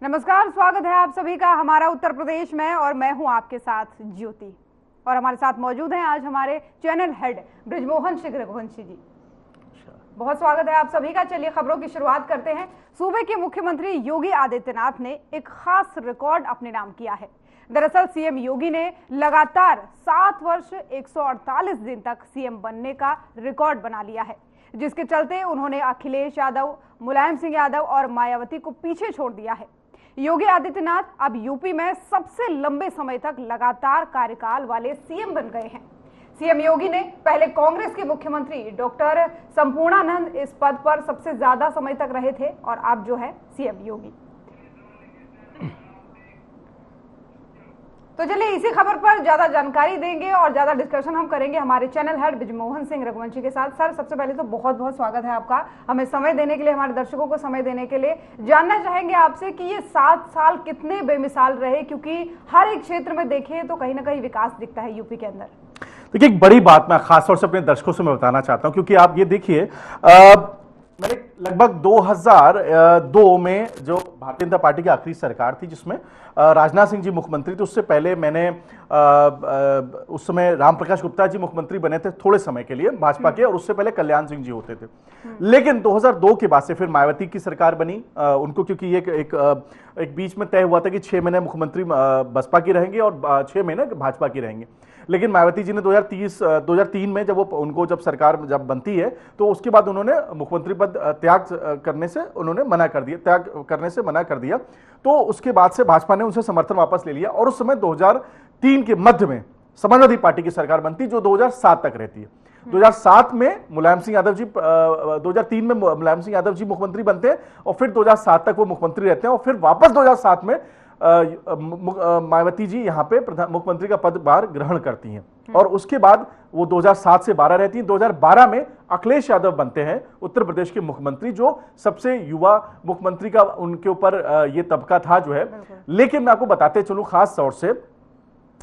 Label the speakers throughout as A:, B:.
A: नमस्कार, स्वागत है आप सभी का हमारा उत्तर प्रदेश में और मैं हूं आपके साथ ज्योति। और हमारे साथ मौजूद हैं आज हमारे चैनल हेड बृजमोहन सिंह रघुवंशी जी। बहुत स्वागत है आप सभी का। चलिए खबरों की शुरुआत करते हैं। सूबे के मुख्यमंत्री योगी आदित्यनाथ ने एक खास रिकॉर्ड अपने नाम किया है। दरअसल सीएम योगी ने लगातार 7 वर्ष 148 दिन तक सीएम बनने का रिकॉर्ड बना लिया है, जिसके चलते उन्होंने अखिलेश यादव, मुलायम सिंह यादव और मायावती को पीछे छोड़ दिया है। योगी आदित्यनाथ अब यूपी में सबसे लंबे समय तक लगातार कार्यकाल वाले सीएम बन गए हैं। सीएम योगी ने पहले कांग्रेस के मुख्यमंत्री डॉक्टर संपूर्णानंद इस पद पर सबसे ज्यादा समय तक रहे थे और अब जो है सीएम योगी। तो चलिए इसी खबर पर ज्यादा जानकारी देंगे और ज्यादा डिस्कशन हम करेंगे हमारे चैनल हेड बृजमोहन सिंह रघुवंशी के साथ। सर, सबसे पहले तो बहुत बहुत स्वागत है आपका, हमें समय देने के लिए, हमारे दर्शकों को समय देने के लिए। जानना चाहेंगे आपसे कि ये 7 साल कितने बेमिसाल रहे, क्योंकि हर एक क्षेत्र में देखें तो कहीं ना कहीं विकास दिखता है यूपी के अंदर।
B: देखिए, एक बड़ी बात मैं खासतौर से अपने दर्शकों से मैं बताना चाहता हूं, क्योंकि आप ये देखिए, मैंने लगभग 2002 में जो भारतीय जनता पार्टी की आखिरी सरकार थी जिसमें राजनाथ सिंह जी मुख्यमंत्री थे, उससे पहले मैंने उस समय राम प्रकाश गुप्ता जी मुख्यमंत्री बने थे थोड़े समय के लिए भाजपा के, और उससे पहले कल्याण सिंह जी होते थे। लेकिन 2002 के बाद से फिर मायावती की सरकार बनी उनको, क्योंकि एक बीच में तय हुआ था कि 6 महीने मुख्यमंत्री बसपा की रहेंगे और 6 महीने भाजपा की रहेंगे। लेकिन मायावती जी ने 2003 में जब सरकार बनती है तो उसके बाद उन्होंने मुख्यमंत्री पद त्याग करने से मना कर दिया। तो उसके बाद से भाजपा ने उनसे समर्थन वापस ले लिया और उस समय 2003 के मध्य में समाजवादी पार्टी की सरकार बनती, जो 2007 तक रहती है। 2007 में मुलायम सिंह यादव जी 2003 में मुलायम सिंह यादव जी मुख्यमंत्री बनते हैं और फिर 2007 तक वो मुख्यमंत्री रहते हैं और फिर वापस 2007 में मायावती जी यहाँ पे मुख्यमंत्री का पदभार ग्रहण करती हैं और उसके बाद वो 2007 से 12 रहती हैं। 2012 में अखिलेश यादव बनते हैं उत्तर प्रदेश के मुख्यमंत्री, जो सबसे युवा मुख्यमंत्री का उनके ऊपर ये तबका था जो है। लेकिन मैं आपको बताते चलूं, खास तौर से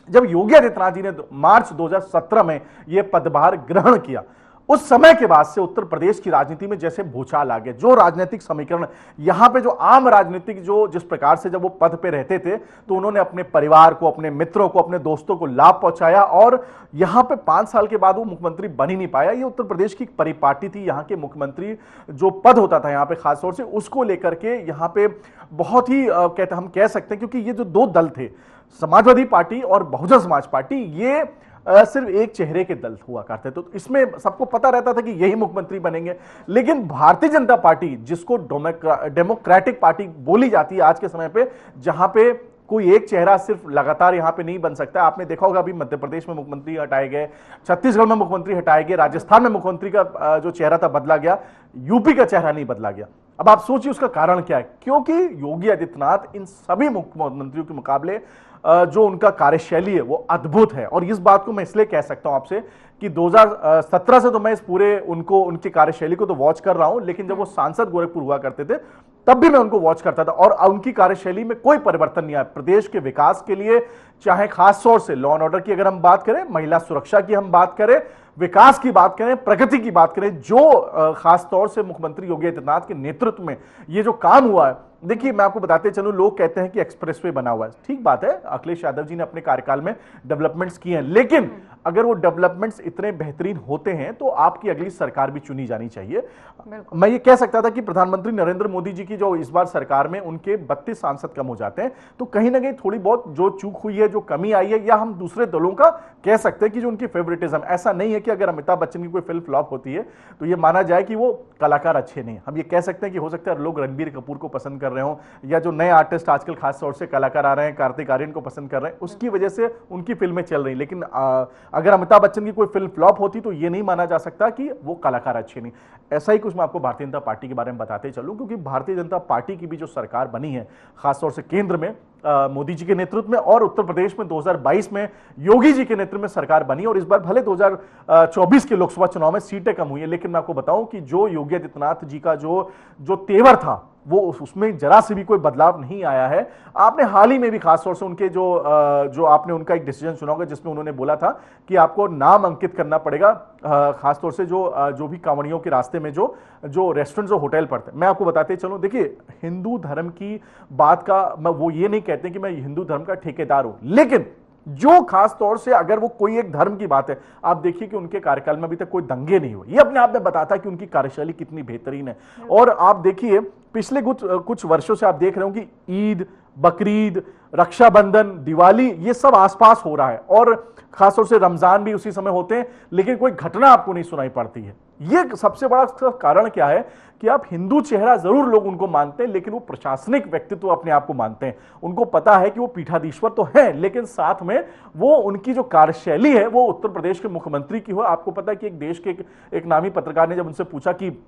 B: जब योगी आदित्यनाथ जी ने मार्च 2017 में यह पदभार ग्रहण किया, उस समय के बाद से उत्तर प्रदेश की राजनीति में जैसे भूचाल आ गया। जो राजनीतिक समीकरण यहां पे, जो आम राजनीतिक जिस प्रकार से जब वो पद पे रहते थे तो उन्होंने अपने परिवार को, अपने मित्रों को, अपने दोस्तों को लाभ पहुंचाया और यहां पे 5 साल के बाद वो मुख्यमंत्री बन ही नहीं पाया। ये उत्तर प्रदेश की परिपाटी थी। यहाँ के मुख्यमंत्री जो पद होता था यहाँ पे खासतौर से, उसको लेकर के यहाँ पे बहुत ही हम कह सकते हैं, क्योंकि ये जो 2 दल थे, समाजवादी पार्टी और बहुजन समाज पार्टी, ये सिर्फ एक चेहरे के दल हुआ करते। तो इसमें सबको पता रहता था कि यही मुख्यमंत्री बनेंगे। लेकिन भारतीय जनता पार्टी, जिसको डेमोक्रेटिक पार्टी बोली जाती है आज के समय पे, जहां पे कोई एक चेहरा सिर्फ लगातार यहां पे नहीं बन सकता। आपने देखा होगा अभी मध्य प्रदेश में मुख्यमंत्री हटाए गए, छत्तीसगढ़ में मुख्यमंत्री हटाए गए, राजस्थान में मुख्यमंत्री का जो चेहरा था बदला गया, यूपी का चेहरा नहीं बदला गया। अब आप सोचिए उसका कारण क्या है। क्योंकि योगी आदित्यनाथ इन सभी मुख्यमंत्रियों के मुकाबले जो उनका कार्यशैली है वो अद्भुत है। और इस बात को मैं इसलिए कह सकता हूं आपसे कि 2017 से तो मैं इस पूरे उनकी कार्यशैली को तो वॉच कर रहा हूं, लेकिन जब वो सांसद गोरखपुर हुआ करते थे तब भी मैं उनको वॉच करता था और उनकी कार्यशैली में कोई परिवर्तन नहीं आया। प्रदेश के विकास के लिए, चाहे खास तौर से लॉ एंड ऑर्डर की अगर हम बात करें, महिला सुरक्षा की हम बात करें, विकास की बात करें, प्रगति की बात करें, जो खास तौर से मुख्यमंत्री योगी आदित्यनाथ के नेतृत्व में ये जो काम हुआ है। देखिए, मैं आपको बताते चलूं, लोग कहते हैं कि एक्सप्रेसवे बना हुआ है, ठीक बात है, अखिलेश यादव जी ने अपने कार्यकाल में डेवलपमेंट्स किए हैं, लेकिन अगर वो डेवलपमेंट्स इतने बेहतरीन होते हैं तो आपकी अगली सरकार भी चुनी जानी चाहिए। मैं ये कह सकता था कि प्रधानमंत्री नरेंद्र मोदी जी की जो इस बार सरकार में उनके 32 सांसद कम हो जाते हैं, तो कहीं ना कहीं थोड़ी बहुत जो चूक हुई है, जो कमी आई है, या हम दूसरे दलों का कह सकते हैं कि जो उनकी फेवरेटिज्म, ऐसा नहीं है कि अगर अमिताभ बच्चन की कोई फिल्म फ्लॉप होती है तो ये माना जाए कि वो कलाकार अच्छे नहीं। हम ये कह सकते हैं कि हो सकता है लोग रणबीर कपूर को पसंद कर रहे हो, या जो नए आर्टिस्ट आजकल खास तौर से कलाकार आ रहे हैं, कार्तिक आर्यन को पसंद कर रहे हैं, उसकी वजह से उनकी फिल्में चल रही। लेकिन अगर अमिताभ बच्चन की कोई फिल्म फ्लॉप होती तो ये नहीं माना जा सकता कि वो कलाकार अच्छे नहीं। ऐसा ही कुछ मैं आपको भारतीय जनता पार्टी के बारे में बताते चलूं, क्योंकि भारतीय जनता पार्टी की भी जो सरकार बनी है खासतौर से केंद्र में मोदी जी के नेतृत्व में, और उत्तर प्रदेश में 2022 में योगी जी के नेतृत्व में सरकार बनी। और इस बार भले 2024 के लोकसभा चुनाव में सीटें कम हुई है, लेकिन मैं आपको बताऊं कि जो योगी आदित्यनाथ जी का जो तेवर था, वो उसमें जरा से भी कोई बदलाव नहीं आया है। आपने हाल ही में भी खासतौर से उनके जो आपने उनका एक डिसीजन सुना होगा जिसमें उन्होंने बोला था कि आपको नाम अंकित करना पड़ेगा खासतौर से जो भी कांवड़ियों के रास्ते में जो रेस्टोरेंट जो होटल पड़ते हैं। मैं आपको बताते चलूं, देखिए हिंदू धर्म की बात का वो ये नहीं कहते कि मैं हिंदू धर्म का ठेकेदार हूं, लेकिन जो खास तौर से अगर वो कोई एक धर्म की बात है, आप देखिए कि उनके कार्यकाल में अभी तक कोई दंगे नहीं हुए। ये अपने आप में बताता है कि उनकी कार्यशैली कितनी बेहतरीन है। और आप देखिए पिछले कुछ वर्षों से आप देख रहे हो कि ईद, बकरीद, रक्षाबंधन, दिवाली, ये सब आसपास हो रहा है और खासतौर से रमजान भी उसी समय होते हैं, लेकिन कोई घटना आपको नहीं सुनाई पड़ती है। ये सबसे बड़ा कारण क्या है कि आप हिंदू चेहरा जरूर लोग उनको मानते हैं, लेकिन वो प्रशासनिक व्यक्तित्व अपने आप को मानते हैं। उनको पता है कि वो पीठाधीश्वर तो है, लेकिन साथ में वो उनकी जो कार्यशैली है वो उत्तर प्रदेश के मुख्यमंत्री की हो। आपको पता है कि एक देश के एक नामी पत्रकार ने जब उनसे पूछा कि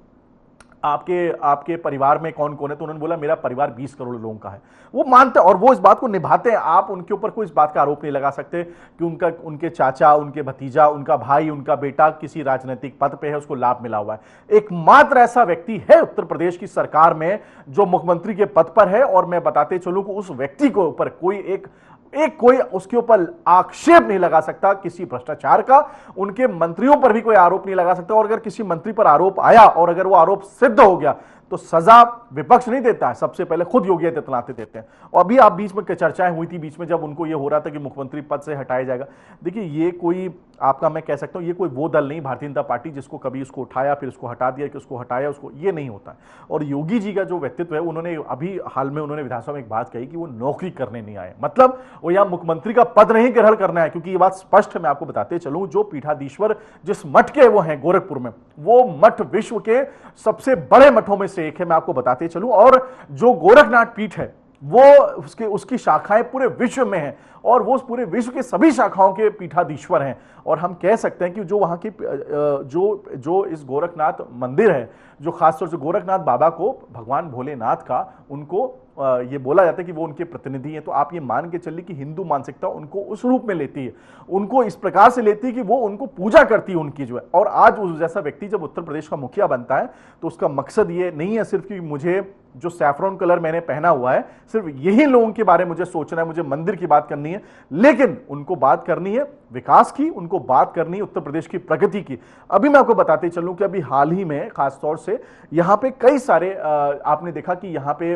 B: आपके परिवार में कौन कौन है, तो उन्होंने बोला मेरा परिवार 20 करोड़ लोगों का है। वो मानते हैं और वो इस बात को निभाते हैं। आप उनके ऊपर कोई इस बात का आरोप नहीं लगा सकते कि उनके चाचा, उनके भतीजा, उनका भाई, उनका बेटा किसी राजनीतिक पद पे है, उसको लाभ मिला हुआ है। एकमात्र ऐसा व्यक्ति है उत्तर प्रदेश की सरकार में जो मुख्यमंत्री के पद पर है, और मैं बताते चलूं कि उस व्यक्ति के ऊपर कोई उसके ऊपर आक्षेप नहीं लगा सकता किसी भ्रष्टाचार का, उनके मंत्रियों पर भी कोई आरोप नहीं लगा सकता। और अगर किसी मंत्री पर आरोप आया और अगर वो आरोप सिद्ध हो गया तो सजा विपक्ष नहीं देता है, सबसे पहले खुद योगी आदित्यनाथ देते हैं। और अभी आप बीच में चर्चाएं हुई थी बीच में जब उनको ये हो रहा था कि मुख्यमंत्री पद से हटाया जाएगा। देखिए ये कोई आपका, मैं कह सकता हूं ये कोई वो दल नहीं भारतीय जनता पार्टी जिसको कभी उसको उठाया फिर उसको हटा दिया कि उसको हटाया उसको, ये नहीं होता है। और योगी जी का जो व्यक्तित्व है, उन्होंने अभी हाल में उन्होंने विधानसभा में एक बात कही कि वो नौकरी करने नहीं आए, मतलब वो यहां मुख्यमंत्री का पद नहीं ग्रहण करना है, क्योंकि ये बात स्पष्ट है। मैं आपको बताते चलूं, जो पीठाधीश्वर जिस मठ के वो हैं गोरखपुर में, वो मठ विश्व के सबसे बड़े मठों में से एक है, मैं आपको बताते चलूं। और जो गोरखनाथ पीठ है वो उसकी शाखाएं पूरे विश्व में हैं और वो पूरे विश्व के सभी शाखाओं के पीठाधीश्वर हैं। और हम कह सकते हैं कि जो वहां की जो इस गोरखनाथ मंदिर है, जो खासतौर से गोरखनाथ बाबा को भगवान भोलेनाथ का उनको ये बोला जाता है कि वो उनके प्रतिनिधि हैं। तो आप ये मान के चलिए कि हिंदू मानसिकता उनको उस रूप में लेती है, उनको इस प्रकार से लेती है कि वो उनको पूजा करती है उनकी जो है। और आज उस जैसा व्यक्ति जब उत्तर प्रदेश का मुखिया बनता है तो उसका मकसद ये नहीं है सिर्फ कि मुझे जो सैफरॉन कलर मैंने पहना हुआ है सिर्फ यही लोगों के बारे में मुझे सोचना है, मुझे मंदिर की बात करनी है, लेकिन उनको बात करनी है विकास की, उनको बात करनी है उत्तर प्रदेश की प्रगति की। अभी मैं आपको बताते चलूं कि अभी हाल ही में खासतौर से यहां पे कई सारे आपने देखा कि यहां पे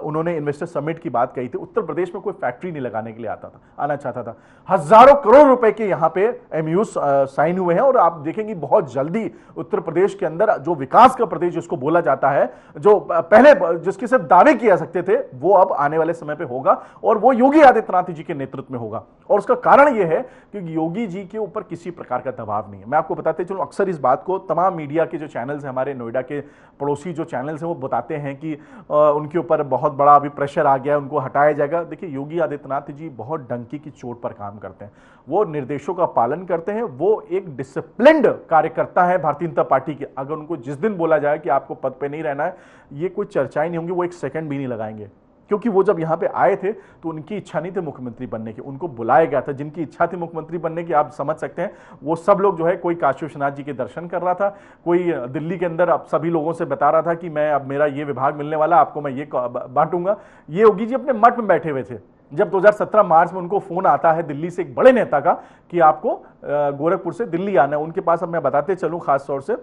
B: उन्होंने इन्वेस्टर समिट की बात कही थी। उत्तर प्रदेश में कोई फैक्ट्री नहीं लगाने के लिए आना चाहता था। हजारों करोड़ रुपए के यहां पे एमयू साइन हुए हैं और आप देखेंगे बहुत जल्दी उत्तर प्रदेश के अंदर जो विकास का प्रदेश जिसको बोला जाता है, जो पहले जिसके सिर्फ दावे किए जा सकते थे, वो अब आने वाले समय पे होगा और वो योगी आदित्यनाथ जी के नेतृत्व में होगा। और उसका कारण यह है कि योगी जी के ऊपर किसी प्रकार का दबाव नहीं है। मैं आपको बताते चलूं, अक्सर इस बात को तमाम मीडिया के जो चैनल्स हैं, हमारे नोएडा के पड़ोसी जो चैनल्स हैं, वो बताते हैं कि उनके ऊपर बहुत बड़ा अभी प्रेशर आ गया, उनको हटाया जाएगा। देखिए योगी आदित्यनाथ जी बहुत डंकी की चोट पर काम करते हैं, वो निर्देशों का पालन करते हैं, वो एक डिसिप्लिन्ड कार्यकर्ता है भारतीय जनता पार्टी के। अगर उनको जिस दिन बोला जाए कि आपको पद पे नहीं रहना है, ये कोई चर्चाएं नहीं होंगी, वो एक सेकंड भी नहीं लगाएंगे। क्योंकि वो जब यहां पे आए थे तो उनकी इच्छा नहीं थी मुख्यमंत्री बनने की, उनको बुलाया गया था। जिनकी इच्छा थी मुख्यमंत्री बनने की, आप समझ सकते हैं, वो सब लोग जो है, कोई काशी विश्वनाथ जी के दर्शन कर रहा था, कोई दिल्ली के अंदर अब सभी लोगों से बता रहा था कि मैं अब मेरा ये विभाग मिलने वाला, आपको मैं ये बांटूंगा। ये योगी जी अपने मठ में बैठे हुए थे जब 2017 मार्च में उनको फोन आता है दिल्ली से एक बड़े नेता का कि आपको गोरखपुर से दिल्ली आना है उनके पास। अब मैं बताते चलूं, खासतौर से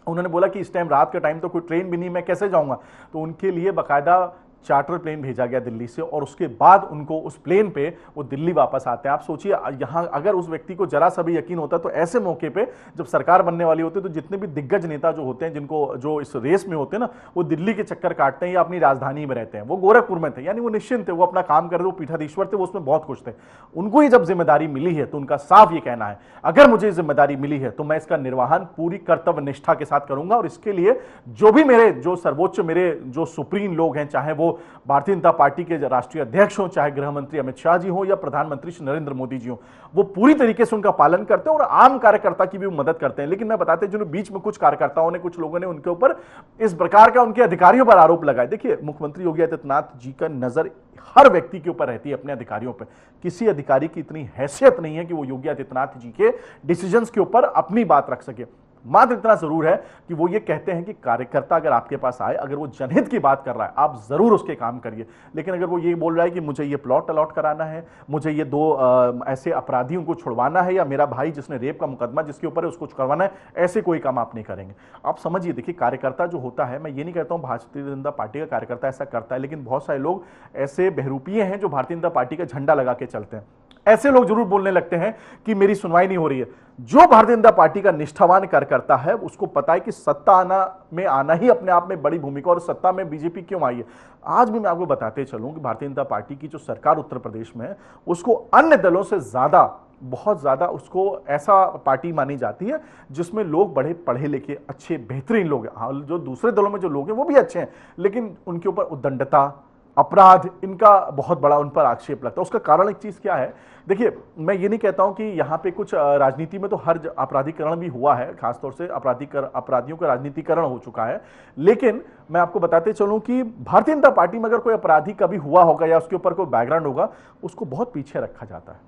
B: उन्होंने बोला कि इस टाइम रात का टाइम तो कोई ट्रेन भी नहीं, मैं कैसे जाऊंगा। तो उनके लिए बाकायदा चार्टर प्लेन भेजा गया दिल्ली से और उसके बाद उनको उस प्लेन पे वो दिल्ली वापस आते हैं। आप सोचिए, यहां अगर उस व्यक्ति को जरा सा भी यकीन होता तो ऐसे मौके पे जब सरकार बनने वाली होती है तो जितने भी दिग्गज नेता जो होते हैं, जिनको जो इस रेस में होते हैं ना, वो दिल्ली के चक्कर काटते हैं या अपनी राजधानी में रहते हैं। वो गोरखपुर में थे, यानी वो निश्चिंत थे, वो अपना काम कर रहे, वो पीठाधीश्वर थे, वो उसमें बहुत खुश थे। उनको ही जब जिम्मेदारी मिली है तो उनका साफ ये कहना है, अगर मुझे जिम्मेदारी मिली है तो मैं इसका निर्वहन पूरी कर्तव्य निष्ठा के साथ करूंगा और इसके लिए जो भी मेरे जो सर्वोच्च मेरे जो सुप्रीम लोग हैं, चाहे वो भारतीय जनता पार्टी के राष्ट्रीय अध्यक्ष हो, चाहे गृह मंत्री अमित शाह जी हो या प्रधानमंत्री श्री नरेंद्र मोदी जी हो, वो पूरी तरीके से उनका पालन करते हैं और आम कार्यकर्ता की भी मदद करते हैं। लेकिन मैं बताते हैं, जो बीच में कुछ कार्यकर्ताओं ने, कुछ लोगों ने उनके ऊपर इस प्रकार का उनके अधिकारियों पर आरोप लगाए। देखिए मुख्यमंत्री योगी आदित्यनाथ जी का नजर हर व्यक्ति के ऊपर रहती है, अपने अधिकारियों पर। किसी अधिकारी की इतनी हैसियत नहीं है कि वो योगी आदित्यनाथ जी के डिसीजंस के ऊपर अपनी बात रख सके। मात्र इतना जरूर है कि वो ये कहते हैं कि कार्यकर्ता अगर आपके पास आए, अगर वो जनहित की बात कर रहा है, आप जरूर उसके काम करिए। लेकिन अगर वो ये बोल रहा है कि मुझे ये प्लॉट अलॉट कराना है, मुझे ये 2 ऐसे अपराधियों को छुड़वाना है, या मेरा भाई जिसने रेप का मुकदमा जिसके ऊपर है उसको छुड़वाना है, ऐसे कोई काम आप नहीं करेंगे। आप समझिए, देखिए कार्यकर्ता जो होता है, मैं ये नहीं कहता हूं भारतीय जनता पार्टी का कार्यकर्ता ऐसा करता है, लेकिन बहुत सारे लोग ऐसे बहरूपिये हैं जो भारतीय जनता पार्टी का झंडा लगा के चलते हैं। ऐसे लोग जरूर बोलने लगते हैं कि मेरी सुनवाई नहीं हो रही है। जो भारतीय जनता पार्टी का निष्ठावान कार्यकर्ता है उसको पता है कि सत्ता आना ही अपने आप में बड़ी भूमिका, और सत्ता में बीजेपी क्यों आई है। आज भी मैं आपको बताते चलूं कि भारतीय जनता पार्टी की जो सरकार उत्तर प्रदेश में है उसको अन्य दलों से ज्यादा, बहुत ज्यादा उसको ऐसा पार्टी मानी जाती है जिसमें लोग बड़े पढ़े लिखे, अच्छे, बेहतरीन लोग हैं। हाँ, जो दूसरे दलों में जो लोग हैं वो भी अच्छे हैं, लेकिन उनके ऊपर उद्दंडता, अपराध, इनका बहुत बड़ा उन पर आक्षेप लगता है। उसका कारण एक चीज क्या है, देखिए मैं ये नहीं कहता हूं कि यहां पे कुछ राजनीति में तो हर अपराधीकरण भी हुआ है, खासतौर से अपराधियों का राजनीतिकरण हो चुका है, लेकिन मैं आपको बताते चलूं कि भारतीय जनता पार्टी में अगर कोई अपराधी कभी हुआ होगा या उसके ऊपर कोई बैकग्राउंड होगा, उसको बहुत पीछे रखा जाता है,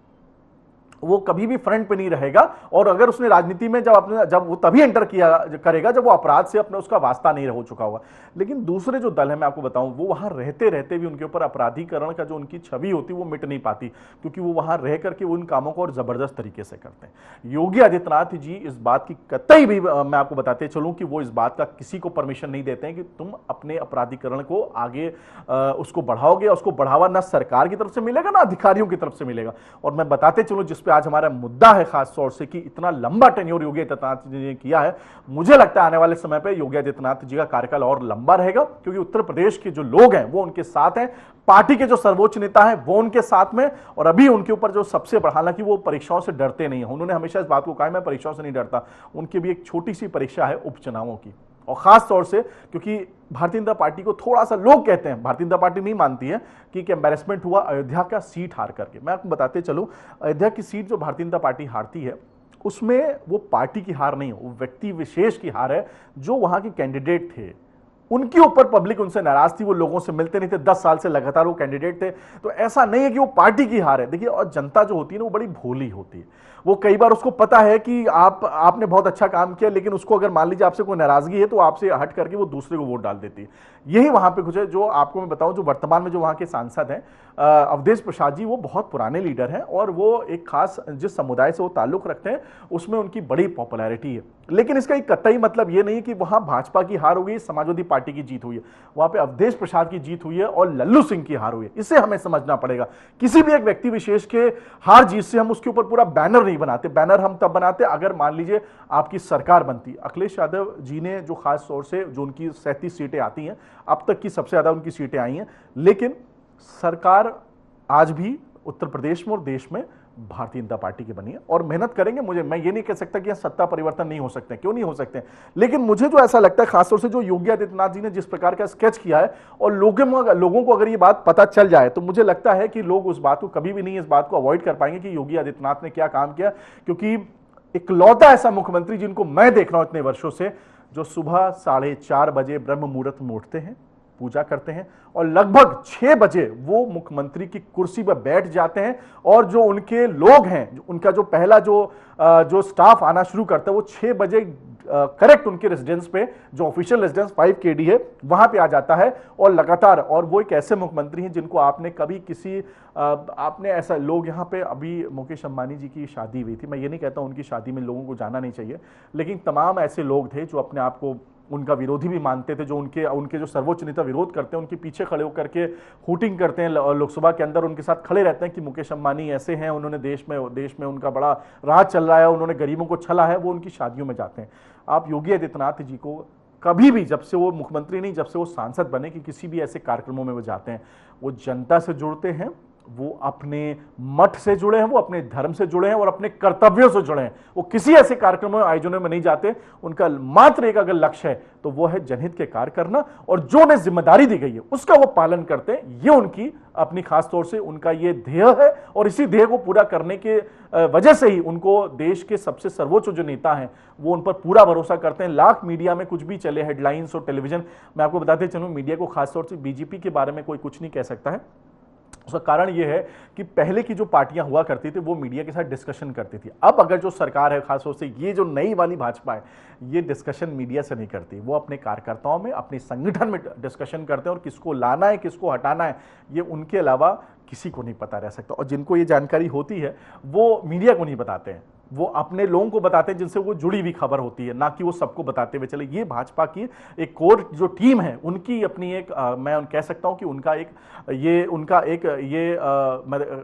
B: वो कभी भी फ्रंट पे नहीं रहेगा। और अगर उसने राजनीति में जब वो तभी एंटर किया करेगा जब वो अपराध से अपने उसका वास्ता नहीं हो चुका होगा। लेकिन दूसरे जो दल है, मैं आपको बताऊं, वो वहां रहते रहते भी उनके ऊपर अपराधीकरण का जो उनकी छवि होती है वो मिट नहीं पाती, क्योंकि वो वहां रह करके उन कामों को और जबरदस्त तरीके से करते हैं। योगी आदित्यनाथ जी इस बात की कतई भी, मैं आपको बताते चलूं कि वो इस बात का किसी को परमिशन नहीं देते हैं कि तुम अपने अपराधीकरण को आगे उसको बढ़ाओगे। उसको बढ़ावा ना सरकार की तरफ से मिलेगा ना अधिकारियों की तरफ से मिलेगा। और मैं बताते चलूं जिस आज हमारा मुद्दा है खास तौर से कि इतना लंबा टेन्योर योगी आदित्यनाथ जी ने किया है, मुझे लगता है आने वाले समय पे योगी आदित्यनाथ जी का कार्यकाल और लंबा रहेगा, क्योंकि उत्तर प्रदेश के जो लोग हैं वो उनके साथ हैं, पार्टी के जो सर्वोच्च नेता हैं वो उनके साथ में, और अभी उनके ऊपर जो सबसे बड़ा, हालांकि वो परीक्षाओं से डरते नहीं हैं, उन्होंने हमेशा इस बात को कहा है मैं परीक्षाओं से नहीं डरता। उनकी भी एक छोटी सी परीक्षा है उपचुनावों की, और खास तौर से क्योंकि भारतीय जनता पार्टी को थोड़ा सा, लोग कहते हैं, भारतीय जनता पार्टी नहीं मानती है कि एम्बैरेसमेंट हुआ अयोध्या का सीट हार करके। मैं आपको बताते चलूं, अयोध्या की सीट जो भारतीय जनता पार्टी हारती है उसमें वो पार्टी की हार नहीं है, वो व्यक्ति विशेष की हार है। जो वहां के कैंडिडेट थे उनके ऊपर पब्लिक उनसे नाराज थी, वो लोगों से मिलते नहीं थे, 10 साल से लगातार वो कैंडिडेट थे। तो ऐसा नहीं है कि वो पार्टी की हार है। देखिए, और जनता जो होती है ना वो बड़ी भोली होती है, वो कई बार उसको पता है कि आपने बहुत अच्छा काम किया, लेकिन उसको अगर मान लीजिए आपसे कोई नाराजगी है तो आपसे हट करके वो दूसरे को वोट डाल देती है। यही वहां पे कुछ है। जो आपको मैं बताऊं, जो वर्तमान में जो वहां के सांसद हैं अवधेश प्रसाद जी, वो बहुत पुराने लीडर हैं और वो एक खास जिस समुदाय से वो ताल्लुक रखते हैं उसमें उनकी बड़ी पॉपुलैरिटी है। लेकिन इसका एक कतई मतलब ये नहीं है कि वहां भाजपा की हार हो गई, समाजवादी पार्टी की जीत हुई है। वहां पे अवधेश प्रसाद की जीत हुई है और लल्लू सिंह की हार हुई है। इसे हमें समझना पड़ेगा। किसी भी एक व्यक्ति विशेष के हार जीत से हम उसके ऊपर पूरा बैनर नहीं बनाते। बैनर हम तब बनाते अगर मान लीजिए आपकी सरकार बनती। अखिलेश यादव जी ने जो खास तौर से जो उनकी 37 सीटें आती हैं, अब तक की सबसे ज्यादा उनकी सीटें आई हैं, लेकिन सरकार आज भी उत्तर प्रदेश में और देश में भारतीय जनता पार्टी की बनी है और मेहनत करेंगे। मैं ये नहीं कह सकता कि सत्ता परिवर्तन नहीं हो सकते, क्यों नहीं हो सकते, लेकिन मुझे जो ऐसा लगता है खासतौर से जो योगी आदित्यनाथ जी ने जिस प्रकार का स्केच किया है और लोगों को अगर ये बात पता चल जाए तो मुझे लगता है कि लोग उस बात को कभी भी नहीं इस बात को अवॉइड कर पाएंगे कि योगी आदित्यनाथ ने क्या काम किया। क्योंकि इकलौता ऐसा मुख्यमंत्री जिनको मैं देख रहा हूं इतने वर्षों से, जो सुबह 4:30 बजे ब्रह्म मुहूर्त में उठते हैं, पूजा करते हैं और लगभग 6 बजे वो मुख्यमंत्री की कुर्सी पर बैठ जाते हैं। और जो उनके लोग हैं, उनका जो पहला जो स्टाफ आना शुरू करता है, वो 6 बजे करेक्ट उनके रेजिडेंस पे, जो ऑफिशियल रेजिडेंस 5KD है, वहां पे आ जाता है और लगातार। और वो एक ऐसे मुख्यमंत्री हैं जिनको आपने कभी आपने ऐसा लोग यहाँ पे, अभी मुकेश अंबानी जी की शादी हुई थी, मैं ये नहीं कहता उनकी शादी में लोगों को जाना नहीं चाहिए, लेकिन तमाम ऐसे लोग थे जो अपने आप को उनका विरोधी भी मानते थे, जो उनके जो सर्वोच्च नेता विरोध करते हैं उनके पीछे खड़े होकर के हूटिंग करते हैं लोकसभा के अंदर, उनके साथ खड़े रहते हैं कि मुकेश अंबानी ऐसे हैं, उन्होंने देश में उनका बड़ा राज चल रहा है, उन्होंने गरीबों को छला है, वो उनकी शादियों में जाते हैं। आप योगी आदित्यनाथ जी को कभी भी, जब से वो मुख्यमंत्री नहीं, जब से वो सांसद बने, कि किसी भी ऐसे कार्यक्रमों में वो जाते हैं, वो जनता से जुड़ते हैं, वो अपने मठ से जुड़े हैं, वो अपने धर्म से जुड़े हैं और अपने कर्तव्यों से जुड़े हैं। वो किसी ऐसे कार्यक्रमों आयोजनों में नहीं जाते। उनका मात्र एक अगर लक्ष्य है तो वो है जनहित के कार्य करना, और जो उन्हें जिम्मेदारी दी गई है उसका वो पालन करते हैं। ये उनकी अपनी खास तौर से उनका ये ध्येय है, और इसी ध्येय को पूरा करने के वजह से ही उनको देश के सबसे सर्वोच्च जो नेता हैं वो उन पर पूरा भरोसा करते हैं। लाख मीडिया में कुछ भी चले, हेडलाइंस और टेलीविजन, मैं आपको बताते चलूं, मीडिया को खासतौर से बीजेपी के बारे में कोई कुछ नहीं कह सकता है, उसका कारण यह है कि पहले की जो पार्टियां हुआ करती थी वो मीडिया के साथ डिस्कशन करती थी। अब अगर जो सरकार है, खासतौर से ये जो नई वाली भाजपा है, ये डिस्कशन मीडिया से नहीं करती, वो अपने कार्यकर्ताओं में, अपने संगठन में डिस्कशन करते हैं और किसको लाना है, किसको हटाना है, ये उनके अलावा किसी को नहीं पता रह सकता। और जिनको ये जानकारी होती है वो मीडिया को नहीं बताते हैं, वो अपने लोगों को बताते हैं जिनसे वो जुड़ी हुई खबर होती है, ना कि वो सबको बताते हुए चले। ये भाजपा की एक कोर जो टीम है उनकी अपनी एक मैं कह सकता हूं कि उनका एक ये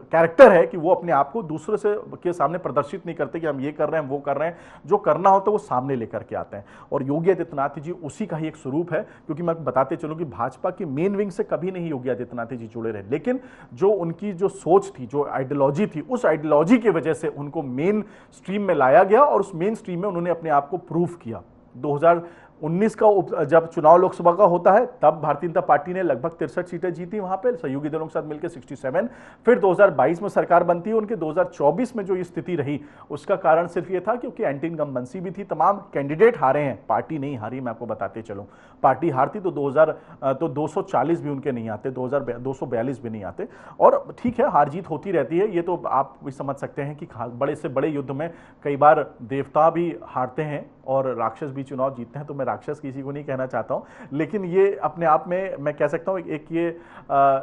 B: कैरेक्टर है कि वो अपने आप को दूसरे से के सामने प्रदर्शित नहीं करते कि हम ये कर रहे हैं, वो कर रहे हैं। जो करना होता है वो सामने लेकर के आते हैं। और योगी आदित्यनाथ जी उसी का ही एक स्वरूप है, क्योंकि मैं बताते चलूं कि भाजपा की मेन विंग से कभी नहीं योगी आदित्यनाथ जी जुड़े रहे, लेकिन जो उनकी जो सोच थी, जो आइडियोलॉजी थी, उस आइडियोलॉजी की वजह से उनको मेन स्ट्रीम में लाया गया और उस मेन स्ट्रीम में उन्होंने अपने आप को प्रूव किया। 2019 का जब चुनाव लोकसभा का होता है तब भारतीय जनता पार्टी ने लगभग 63 सीटें जीती वहां पे सहयोगी दलों के साथ मिलकर 67। फिर 2022 में सरकार बनती है उनके। 2024 में जो ये स्थिति रही उसका कारण सिर्फ ये था क्योंकि एंटी इनकम्बेंसी भी थी, तमाम कैंडिडेट हारे हैं, पार्टी नहीं हारी। मैं आपको बताते चलूं, पार्टी हारती तो 240 भी उनके नहीं आते, 242 भी नहीं आते। और ठीक है, हार जीत होती रहती है, ये तो आप भी समझ सकते हैं कि बड़े से बड़े युद्ध में कई बार देवता भी हारते हैं और राक्षस भी चुनाव जीतते हैं। तो मैं राक्षस किसी को नहीं कहना चाहता हूं, लेकिन ये अपने आप में मैं कह सकता हूं एक ये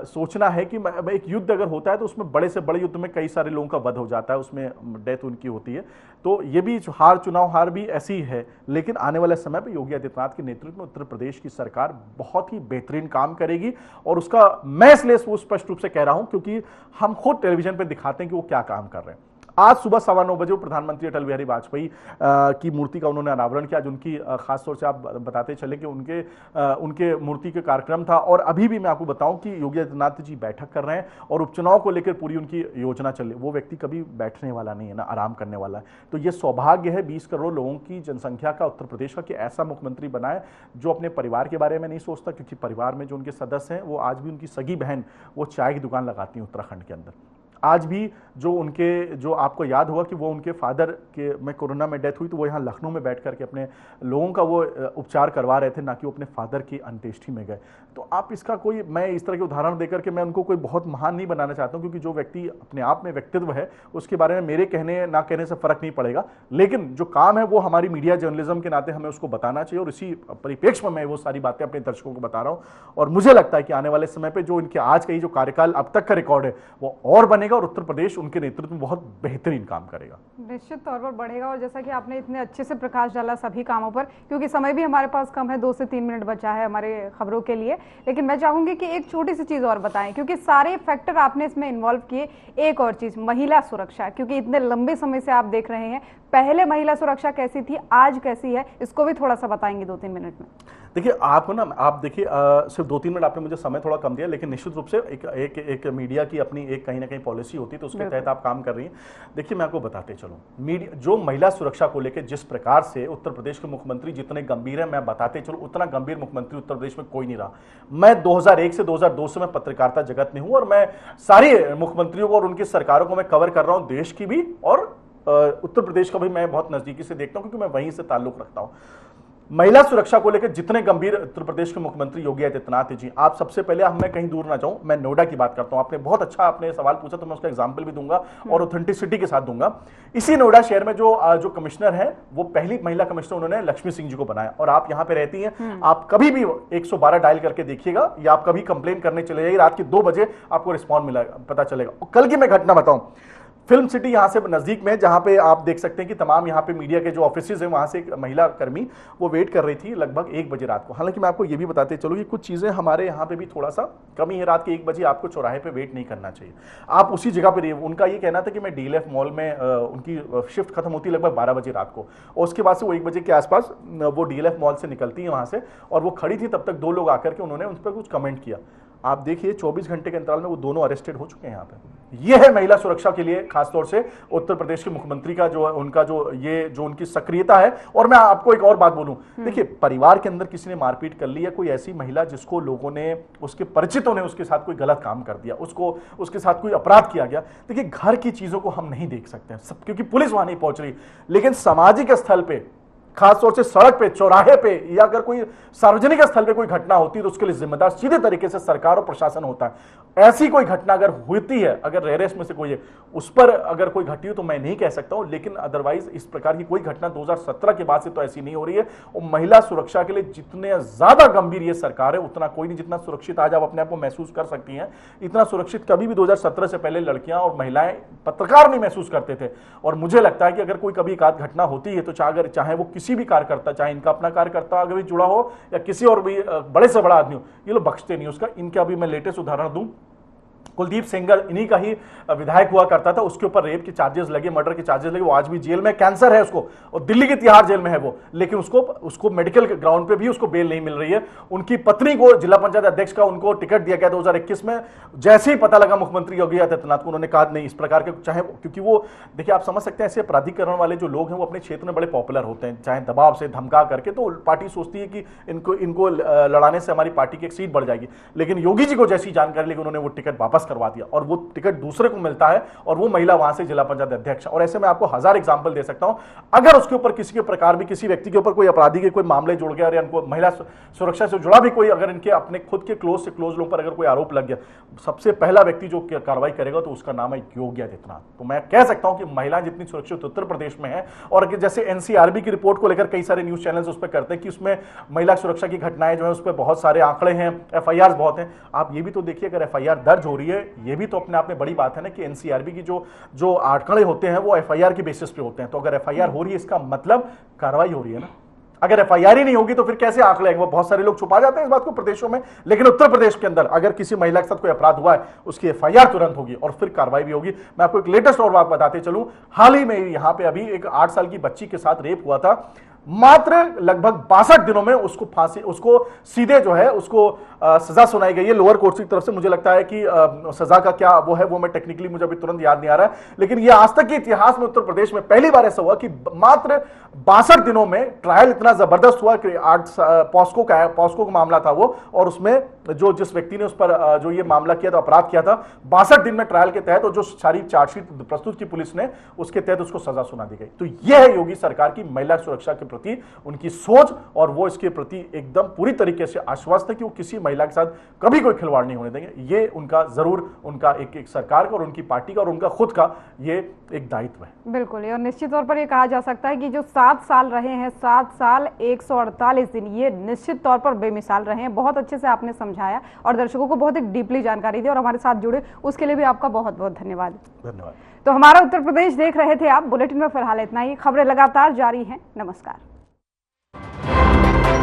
B: सोचना है कि एक युद्ध अगर होता है तो उसमें बड़े से बड़े युद्ध में कई सारे लोगों का वध हो जाता है, उसमें डेथ उनकी होती है। तो ये भी चुनाव हार भी ऐसी ही है। लेकिन आने वाले समय पर योगी आदित्यनाथ के नेतृत्व में उत्तर प्रदेश की सरकार बहुत ही बेहतरीन काम करेगी। और उसका मैं इसलिए स्पष्ट रूप से कह रहा हूं क्योंकि हम खुद टेलीविजन पर दिखाते हैं कि वो क्या काम कर रहे हैं। आज सुबह 9:15 बजे प्रधानमंत्री अटल बिहारी वाजपेयी की मूर्ति का उन्होंने अनावरण किया। आज उनकी खासतौर से आप बताते चले कि उनके मूर्ति के कार्यक्रम था। और अभी भी मैं आपको बताऊं कि योगी आदित्यनाथ जी बैठक कर रहे हैं और उपचुनाव को लेकर पूरी उनकी योजना चल रही है। वो व्यक्ति कभी बैठने वाला नहीं है ना आराम करने वाला है। तो ये सौभाग्य है 20 करोड़ लोगों की जनसंख्या का उत्तर प्रदेश का कि ऐसा मुख्यमंत्री बनाए जो अपने परिवार के बारे में नहीं सोचता, क्योंकि परिवार में जो उनके सदस्य हैं वो आज भी उनकी सगी बहन वो चाय की दुकान लगाती हैं उत्तराखंड के अंदर। आज भी जो आपको याद होगा कि वो उनके फादर के में कोरोना में डेथ हुई तो वो यहाँ लखनऊ में बैठ करके अपने लोगों का वो उपचार करवा रहे थे, ना कि वो अपने फादर की अंत्येष्टि में गए। तो आप इसका कोई, मैं इस तरह के उदाहरण देकर के मैं उनको कोई बहुत महान नहीं बनाना चाहता हूँ, क्योंकि जो व्यक्ति अपने आप में व्यक्तित्व है उसके बारे में मेरे कहने ना कहने से फर्क नहीं पड़ेगा। लेकिन जो काम है वो हमारी मीडिया जर्नलिज्म के नाते हमें उसको बताना चाहिए। और इसी परिप्रेक्ष्य में मैं वो सारी बातें अपने दर्शकों को बता रहा हूँ। और मुझे लगता है कि आने वाले समय पर जो इनके आज का ही जो कार्यकाल अब तक का रिकॉर्ड है वो और बनेगा और उत्तर प्रदेश उनके नेतृत्व में बहुत बेहतरीन काम करेगा,
A: निश्चित तौर पर बढ़ेगा। और जैसा कि आपने इतने अच्छे से प्रकाश डाला सभी कामों पर, क्योंकि समय भी हमारे पास कम है, 2 से 3 मिनट बचा है हमारे खबरों के लिए, लेकिन मैं चाहूंगी कि एक छोटी सी चीज और बताएं, क्योंकि सारे फैक्टर आपने इसमें इन्वॉल्व किए। एक और चीज, महिला सुरक्षा, क्योंकि इतने लंबे समय से आप देख रहे हैं, पहले महिला सुरक्षा कैसी थी, आज कैसी है, इसको भी थोड़ा सा बताएंगे 2-3 मिनट में।
B: देखिए आप देखिए सिर्फ 2-3 मिनट आपने मुझे समय थोड़ा कम दिया, लेकिन निश्चित रूप से एक मीडिया की अपनी एक कहीं ना कहीं पॉलिसी होती है, तो उसके तहत आप काम कर रही हैं। देखिए मैं आपको बताते चलूं, मीडिया जो महिला सुरक्षा को लेकर जिस प्रकार से उत्तर प्रदेश के मुख्यमंत्री जितने गंभीर है, मैं बताते चलूं उतना गंभीर मुख्यमंत्री उत्तर प्रदेश में कोई नहीं रहा। मैं 2001 से 2002 से मैं पत्रकारिता जगत में हूं और मैं सारे मुख्यमंत्रियों को और उनकी सरकारों को मैं कवर कर रहा हूं, देश की भी और उत्तर प्रदेश का भी मैं बहुत नजदीकी से देखता हूं, क्योंकि मैं वहीं से ताल्लुक रखता हूं। महिला सुरक्षा को लेकर जितने गंभीर उत्तर प्रदेश के मुख्यमंत्री योगी आदित्यनाथ जी, आप सबसे पहले मैं कहीं दूर ना जाऊं, मैं नोएडा की बात करता हूं। आपने बहुत अच्छा आपने सवाल पूछा तो मैं उसका एग्जांपल भी दूंगा और ऑथेंटिसिटी के साथ दूंगा। इसी नोएडा शहर में जो कमिश्नर है वो पहली महिला कमिश्नर उन्होंने लक्ष्मी सिंह जी को बनाया। और आप यहां पे रहती हैं, आप कभी भी 112 डायल करके देखिएगा या आप कभी कंप्लेन करने चले जाइए, रात के 2 बजे आपको रिस्पॉन्ड मिला पता चलेगा। कल की मैं घटना बताऊं, फिल्म सिटी यहां से नजदीक में, जहां पे आप देख सकते हैं कि तमाम यहां पे मीडिया के जो ऑफिसेज हैं वहां से एक महिला कर्मी वो वेट कर रही थी लगभग 1 बजे रात को। हालांकि मैं आपको ये भी बताते चलूं कि कुछ चीजें हमारे यहां पे भी थोड़ा सा कमी है, रात के 1 बजे आपको चौराहे पे वेट नहीं करना चाहिए, आप उसी जगह पे रहिए। उनका ये कहना था कि मैं डीएलएफ मॉल में उनकी शिफ्ट खत्म होती है लगभग 12 बजे रात को, और उसके बाद से वो 1 बजे के आसपास वो डीएलएफ मॉल से निकलती है वहां से, और वो खड़ी थी, तब तक 2 लोग आकर के उन्होंने उन पर कुछ कमेंट किया। आप देखिए 24 घंटे के अंतराल में वो दोनों अरेस्टेड हो चुके हैं यहाँ पे। ये है महिला सुरक्षा के लिए खासतौर से उत्तर प्रदेश के मुख्यमंत्री का जो उनका जो उनकी सक्रियता है। और मैं आपको एक और बात बोलूं, देखिए परिवार के अंदर किसी ने मारपीट कर ली है, कोई ऐसी महिला जिसको लोगों ने, उसके परिचितों ने उसके साथ कोई गलत काम कर दिया, उसके साथ कोई अपराध किया गया, देखिए घर की चीजों को हम नहीं देख सकते हैं सब, क्योंकि पुलिस वहां नहीं पहुंच रही, लेकिन सामाजिक स्थल पे खासतौर से सड़क पे, चौराहे पे या अगर कोई सार्वजनिक स्थल पे कोई घटना होती है तो उसके लिए जिम्मेदार सीधे तरीके से सरकार और प्रशासन होता है। ऐसी कोई घटना अगर होती है, अगर रेयरेस्ट में से कोई है, उस पर अगर कोई घटी हो तो मैं नहीं कह सकता हूं, लेकिन अदरवाइज इस प्रकार की कोई घटना 2017 के बाद से तो ऐसी नहीं हो रही है। और महिला सुरक्षा के लिए जितने ज्यादा गंभीर ये सरकार है उतना कोई नहीं। जितना सुरक्षित आज आप अपने आप को महसूस कर सकती हैं, इतना सुरक्षित कभी भी 2017 से पहले लड़कियां और महिलाएं, पत्रकार नहीं महसूस करते थे। और मुझे लगता है कि अगर कोई कभी एक आध घटना होती है तो चाहे वो किसी भी कार्यकर्ता, चाहे इनका अपना कार्यकर्ता अगर भी जुड़ा हो या किसी और भी बड़े से बड़ा आदमी हो, ये लोग बख्शते नहीं उसका। इनका अभी मैं लेटेस्ट उदाहरण दूं, कुलदीप सेंगर इन्हीं का ही विधायक हुआ करता था, उसके ऊपर रेप के चार्जेस लगे, मर्डर के चार्जेस लगे, वो आज भी जेल में, कैंसर है उसको, और दिल्ली की तिहाड़ जेल में है वो, लेकिन उसको मेडिकल ग्राउंड पे भी उसको बेल नहीं मिल रही है। उनकी पत्नी को जिला पंचायत अध्यक्ष का उनको टिकट दिया गया 2021 में। जैसे ही पता लगा मुख्यमंत्री योगी आदित्यनाथ को, उन्होंने कहा नहीं इस प्रकार के, चाहे क्योंकि वो देखिए आप समझ सकते हैं ऐसे प्राधिकरण वाले जो लोग हैं वो अपने क्षेत्र में बड़े पॉपुलर होते हैं, चाहे दबाव से धमका करके, तो पार्टी सोचती है कि इनको लड़ाने से हमारी पार्टी की एक सीट बढ़ जाएगी। लेकिन योगी जी को जैसी जानकारी लगी उन्होंने वो टिकट वापस करवा दिया और वो टिकट दूसरे को मिलता है और वो महिला वहां से जिला पंचायत अध्यक्ष। और ऐसे में आपको 1000 एग्जांपल दे सकता हूं। अगर उसके ऊपर किसी के प्रकार भी किसी व्यक्ति के ऊपर कोई अपराधी के कोई मामले जुड़ गया, इनको महिला सुरक्षा से जुड़ा भी कोई, अगर इनके अपने खुद के क्लोज से क्लोज लोगों पर अगर कोई आरोप लग गया, सबसे पहला व्यक्ति जो कार्रवाई करेगा तो उसका नाम है योगी आदित्यनाथ। तो मैं कह सकता हूं कि महिलाएं जितनी सुरक्षित उत्तर प्रदेश में है, और जैसे एनसीआरबी की रिपोर्ट को लेकर कई सारे न्यूज चैनल्स उस पर करते हैं कि उसमें महिला सुरक्षा की घटनाएं जो है उस पर बहुत सारे आंकड़े हैं, एफआईआर बहुत हैं। आप ये भी तो देखिए, अगर एफआईआर दर्ज हो रही है, ये भी तो अपने आप में बड़ी बात है ना कि एनसीआरबी की जो आंकड़े होते हैं वो एफआईआर के बेसिस पे होते हैं। तो अगर एफआईआर हो रही है इसका मतलब कार्रवाई हो रही है ना। अगर एफआईआर ही नहीं होगी तो फिर कैसे आंकड़े आएंगे? वो बहुत सारे लोग छुपा जाते हैं इस बात को प्रदेशों में, लेकिन उत्तर प्रदेश के अंदर अगर किसी महिला के साथ कोई अपराध हुआ है उसकी एफआईआर तुरंत होगी और फिर कार्रवाई भी होगी। मैं आपको एक लेटेस्ट और बात बताते चलूं, हाल ही में यहां पे अभी एक 8 साल की बच्ची के साथ रेप हुआ था। मात्र लगभग 62 दिनों में उसको सीधे जो है उसको सजा सुनाई गई है लोअर कोर्ट की तरफ से। मुझे लगता है कि सजा का क्या वो है वो मैं टेक्निकली मुझे अभी तुरंत याद नहीं आ रहा है, लेकिन ये आज तक के इतिहास में उत्तर प्रदेश में पहली बार ऐसा हुआ कि मात्र 62 दिनों में ट्रायल इतना जबरदस्त हुआ कि पॉस्को का मामला था वो, और उसमें जिस व्यक्ति ने उस पर जो ये मामला किया था, अपराध किया था, 62 दिन में ट्रायल के तहत और जो सारी चार्जशीट प्रस्तुत की पुलिस ने उसके तहत उसको सजा सुना दी गई। तो यह है योगी सरकार की महिला सुरक्षा के प्रति उनकी सोच, और वो इसके प्रति एकदम पूरी तरीके से आश्वस्त है कि वो किसी महिला के साथ कभी कोई खिलवाड़ नहीं होने देंगे। ये उनका जरूर उनका एक सरकार का और उनकी पार्टी का और उनका खुद का ये एक दायित्व है।
A: बिल्कुल, और निश्चित तौर पर ये कहा जा सकता है कि जो 7 साल रहे हैं, 7 साल 148 दिन, ये निश्चित तौर पर बेमिसाल रहे हैं। बहुत अच्छे से आपने समझाया और दर्शकों को बहुत एक डीपली जानकारी दी और हमारे साथ जुड़े उसके लिए भी आपका बहुत बहुत धन्यवाद।
B: धन्यवाद।
A: तो हमारा उत्तर प्रदेश देख रहे थे आप। बुलेटिन में फिलहाल इतना ही। खबरें लगातार जारी हैं। नमस्कार।